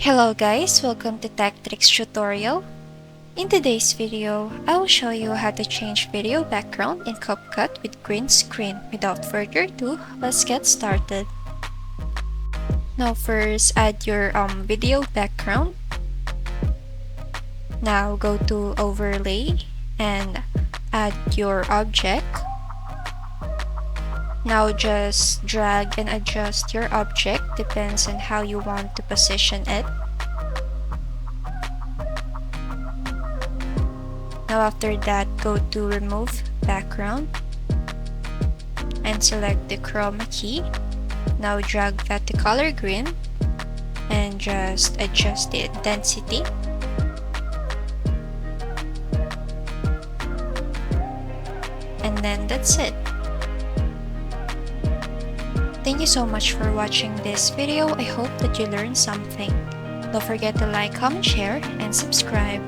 Hello guys, welcome to Tech Tricks tutorial. In today's video, I will show you how to change video background in Capcut with green screen. Without further ado, let's get started. Now first, add your video background. Now go to overlay and add your object. Now just drag and adjust your object, depends on how you want to position it. Now after that, go to remove background and select the chroma key. Now drag that to color green and just adjust the intensity. And then that's it. Thank you so much for watching this video. I hope that you learned something. Don't forget to like, comment, share, and subscribe.